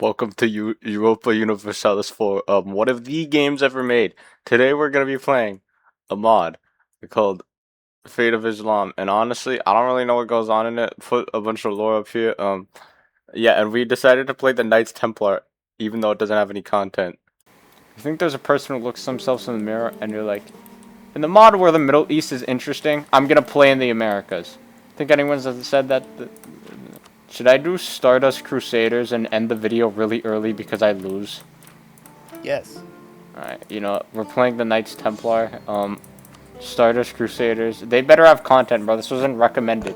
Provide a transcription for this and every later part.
Welcome to Europa Universalis for one of the games ever made. Today we're gonna be playing a mod called Fate of Islam, and honestly, I don't really know what goes on in it. Put a bunch of lore up here. Yeah, and we decided to play the Knights Templar, even though it doesn't have any content. I think there's a person who looks themselves in the mirror, and you're like, in the mod where the Middle East is interesting, I'm gonna play in the Americas. Think anyone's said that? Should I do Stardust Crusaders and end the video really early because I lose? Yes. Alright, we're playing the Knights Templar. Stardust Crusaders. They better have content, bro. This wasn't recommended.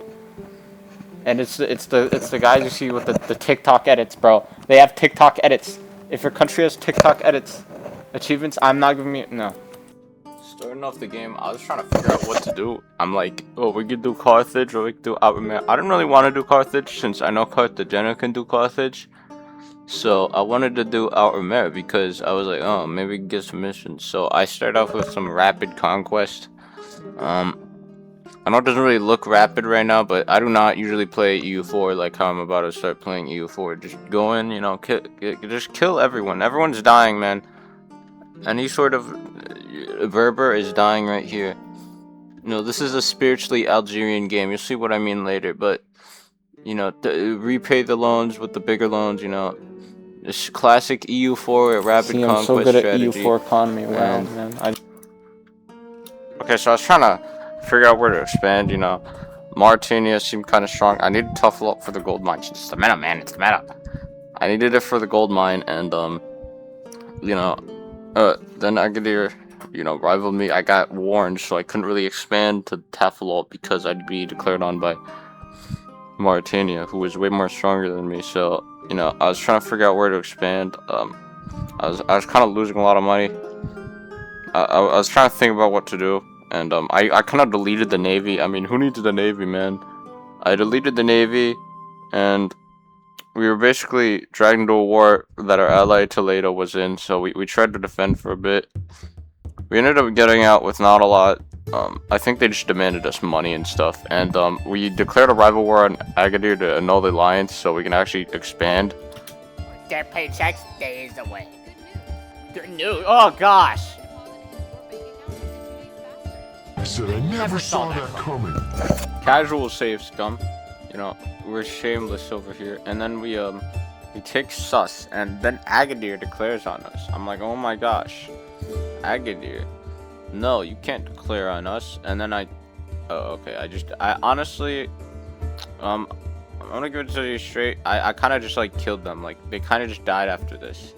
And it's the guys you see with the TikTok edits, bro. They have TikTok edits. If your country has TikTok edits, achievements, I'm not giving you no. Starting off the game, I was trying to figure out what to do. I'm like, oh, we could do Carthage or we could do Outer. I didn't really want to do Carthage since I know Cartagena can do Carthage. So I wanted to do Outer because I was like, oh, maybe we can get some missions. So I started off with some rapid conquest. I know it doesn't really look rapid right now, but I do not usually play EU4 like how I'm about to start playing EU4. Just go in, just kill everyone. Everyone's dying, man. Any sort of Berber is dying right here. This is a spiritually Algerian game. You'll see what I mean later, but repay the loans with the bigger loans. This classic EU4 rapid conquest I'm so good strategy. at EU4 economy. Wow, man. Okay, so I was trying to figure out where to expand. Mauritania seemed kind of strong. I needed tough luck for the gold mine. It's the meta, man. It's the meta. I needed it for the gold mine, and then Agadir, rivaled me. I got warned, so I couldn't really expand to Tafalot because I'd be declared on by Mauritania, who was way more stronger than me. So, I was trying to figure out where to expand. I was kind of losing a lot of money. I was trying to think about what to do, and I kind of deleted the navy. I mean, who needs the navy, man? I deleted the navy, and we were basically dragged into a war that our ally Toledo was in, so we tried to defend for a bit. We ended up getting out with not a lot. I think they just demanded us money and stuff, and we declared a rival war on Agadir to annul the alliance so we can actually expand. Their paychecks days away. They're new. Oh gosh! I said I never saw that coming. Casual save scum. We're shameless over here, and then we take Sus, and then Agadir declares on us. I'm like, oh my gosh, Agadir, no, you can't declare on us. And then I honestly, I'm gonna give it to you straight. I kind of just like killed them. Like they kind of just died after this.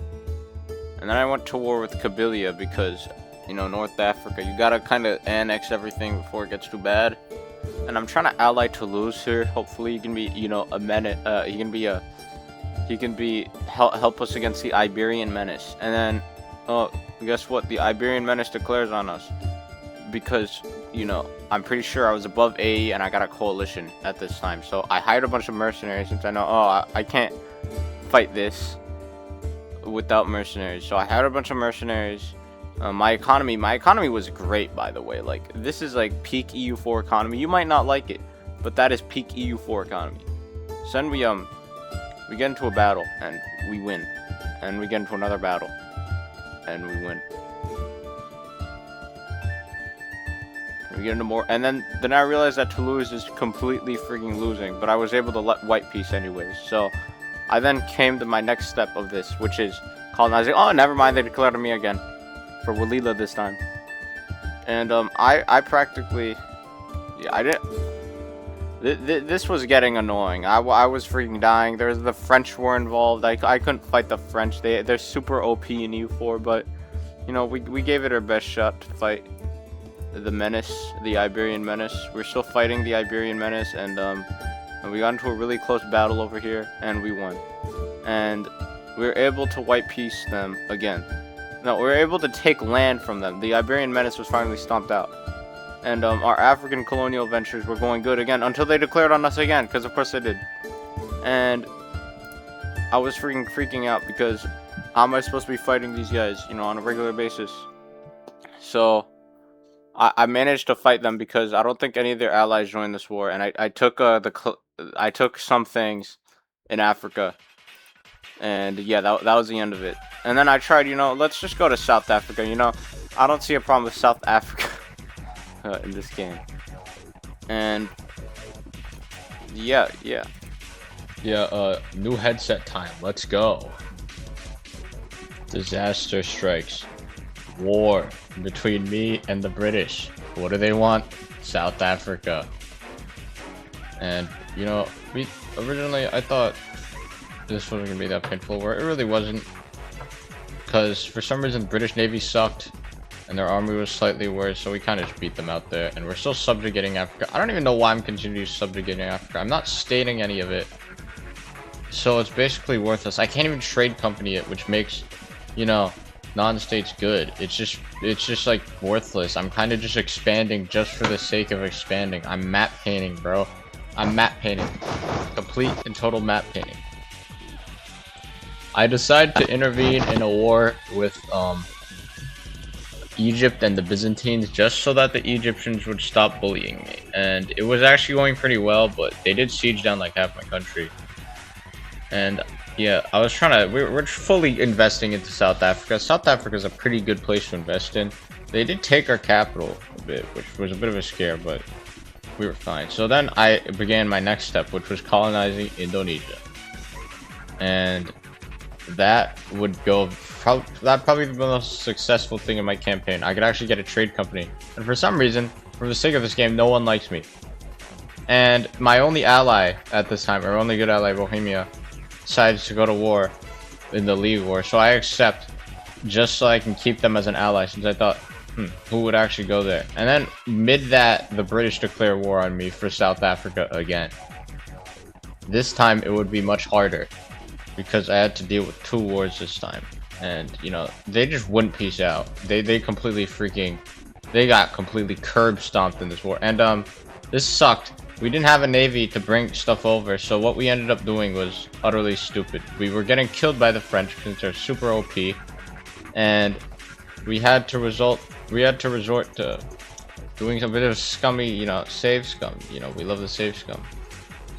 And then I went to war with Kabylia because North Africa, you gotta kind of annex everything before it gets too bad. And I'm trying to ally Toulouse here. Hopefully he can be, a menace. He can help us against the Iberian menace. And then, guess what? The Iberian menace declares on us because, I'm pretty sure I was above AE and I got a coalition at this time. So I hired a bunch of mercenaries since I know, I can't fight this without mercenaries. So I hired a bunch of mercenaries. My economy was great, by the way. Like, this is like peak EU4 economy. You might not like it, but that is peak EU4 economy. So then we get into a battle and we win, and we get into another battle and we win. And we get into more, and then I realized that Toulouse is completely freaking losing, but I was able to let white peace anyways. So I then came to my next step of this, which is colonizing. Oh, never mind, they declared on me again. For Walila this time. And I practically, I didn't, this was getting annoying. I was freaking dying. There's the French were involved. I couldn't fight the French. They're super OP in EU4, but we gave it our best shot to fight the menace, the Iberian menace. We're still fighting the Iberian menace, and we got into a really close battle over here, and we won. And we were able to white peace them again. No, we were able to take land from them. The Iberian menace was finally stomped out. And our African colonial ventures were going good again until they declared on us again, because of course they did. And I was freaking out because how am I supposed to be fighting these guys, on a regular basis? So I managed to fight them because I don't think any of their allies joined this war, and I took I took some things in Africa. And yeah, that was the end of it. And then I tried, you know, let's just go to South Africa. You know, I don't see a problem with South Africa in this game. And yeah. Yeah, new headset time. Let's go. Disaster strikes. War between me and the British. What do they want? South Africa. And, you know, originally I thought this wasn't gonna be that painful, where it really wasn't. Because for some reason, British Navy sucked. And their army was slightly worse, so we kind of just beat them out there. And we're still subjugating Africa. I don't even know why I'm continuing subjugating Africa. I'm not stating any of it. So it's basically worthless. I can't even trade company it, which makes, you know, non-states good. It's just like worthless. I'm kind of just expanding just for the sake of expanding. I'm map painting, bro. I'm map painting. Complete and total map painting. I decided to intervene in a war with, Egypt and the Byzantines just so that the Egyptians would stop bullying me. And it was actually going pretty well, but they did siege down like half my country. And yeah, I was trying to, we're fully investing into South Africa. South Africa is a pretty good place to invest in. They did take our capital a bit, which was a bit of a scare, but we were fine. So then I began my next step, which was colonizing Indonesia. And that would go, that'd probably be the most successful thing in my campaign. I could actually get a trade company. And for some reason, for the sake of this game, no one likes me. And my only ally at this time, our only good ally, Bohemia, decided to go to war in the League War. So I accept, just so I can keep them as an ally, since I thought, who would actually go there? And then mid that, the British declare war on me for South Africa again. This time it would be much harder, because I had to deal with 2 wars this time. And, you know, they just wouldn't peace out. They completely freaking, they got completely curb stomped in this war. And, this sucked. We didn't have a navy to bring stuff over, so what we ended up doing was utterly stupid. We were getting killed by the French since they're super OP, and we had to resort to doing a bit of scummy, you know, save scum. You know, we love the save scum.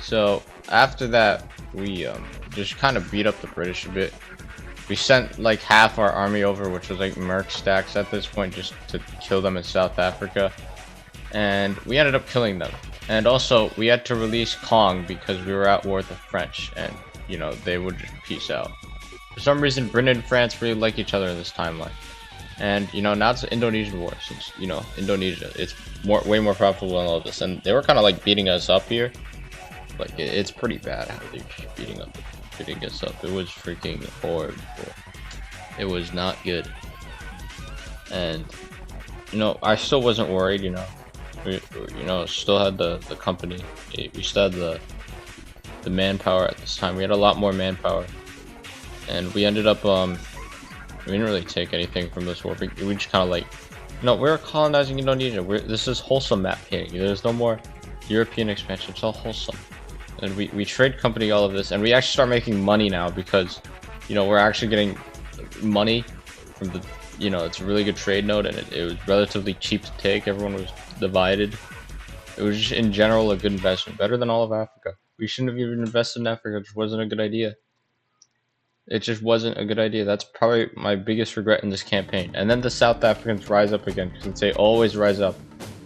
So after that, we just kind of beat up the British a bit. We sent like half our army over, which was like merc stacks at this point, just to kill them in South Africa. And we ended up killing them. And also, we had to release Kong because we were at war with the French, and, you know, they would just peace out. For some reason, Britain and France really like each other in this timeline. And, you know, now it's an Indonesian war, since, you know, Indonesia, it's way more profitable than all of this. And they were kind of like beating us up here. Like, it's pretty bad how they're beating us up. It was freaking horrible. It was not good. And, you know, I still wasn't worried, you know. We, you know, still had the company. We still had the manpower at this time. We had a lot more manpower, and we ended up we didn't really take anything from this war. We just kind of like, you know, we're colonizing Indonesia. This is wholesome map painting. There's no more European expansion. It's all wholesome, and we trade company all of this, and we actually start making money now because, you know, we're actually getting money from the, you know, it's a really good trade node, and it was relatively cheap to take. Everyone was divided. It was just in general a good investment, better than all of Africa. We shouldn't have even invested in Africa. It just wasn't a good idea. It just wasn't a good idea. That's probably my biggest regret in this campaign. And then the South Africans rise up again, since they always rise up.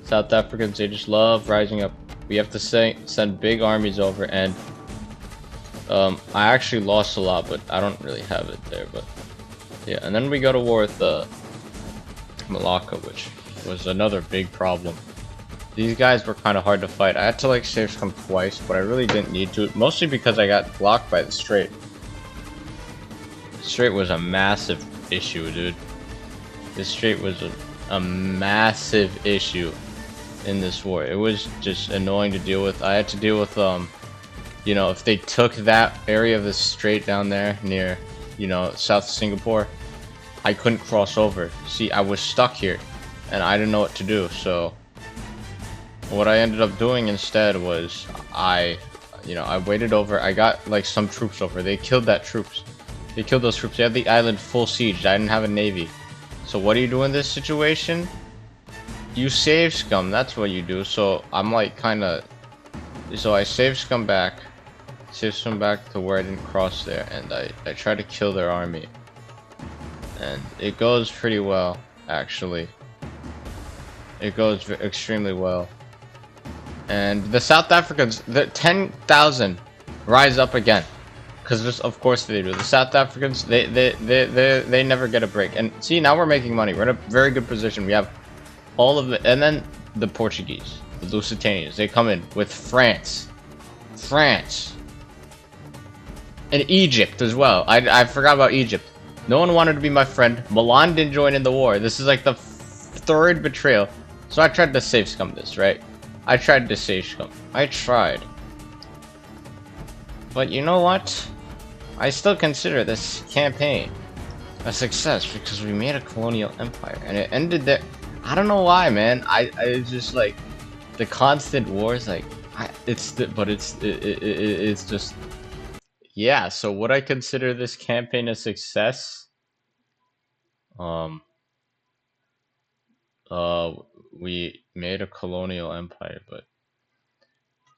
South Africans, they just love rising up. We have to send big armies over, and I actually lost a lot, but I don't really have it there. But yeah, and then we go to war with Malacca, which was another big problem. These guys were kind of hard to fight. I had to like save scum twice, but I really didn't need to, mostly because I got blocked by the Strait. The Strait was a massive issue, dude. The Strait was a massive issue in this war. It was just annoying to deal with. I had to deal with you know, if they took that area of the Strait down there near, you know, South Singapore, I couldn't cross over. See, I was stuck here, and I didn't know what to do. So what I ended up doing instead was I waited over. I got like some troops over. They killed those troops. They had the island full siege. I didn't have a navy. So what do you do in this situation? You save scum. That's what you do. So I'm like so I saved scum back, swim back to where I didn't cross there, and I try to kill their army. And it goes pretty well, actually. It goes extremely well. And the South Africans, the 10,000 rise up again. Because of course they do. The South Africans, they never get a break. And see, now we're making money. We're in a very good position. We have all of it. And then the Portuguese, the Lusitanians, they come in with France. And Egypt as well. I forgot about Egypt. No one wanted to be my friend. Milan didn't join in the war. This is like the third betrayal. So I tried to save scum this, right? I tried to save scum. I tried. But you know what? I still consider this campaign a success because we made a colonial empire and it ended there. I don't know why, man. I just like the constant wars. Like it's just yeah. So would I consider this campaign a success? We made a colonial empire, but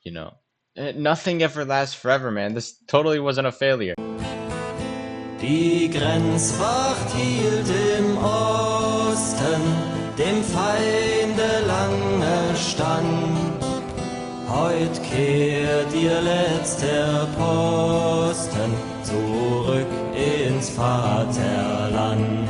you know, nothing ever lasts forever, man. This totally wasn't a failure. Die Grenzwacht hielt im Osten, dem Feinde lange stand. Heut kehrt ihr letzter Posten zurück ins Vaterland.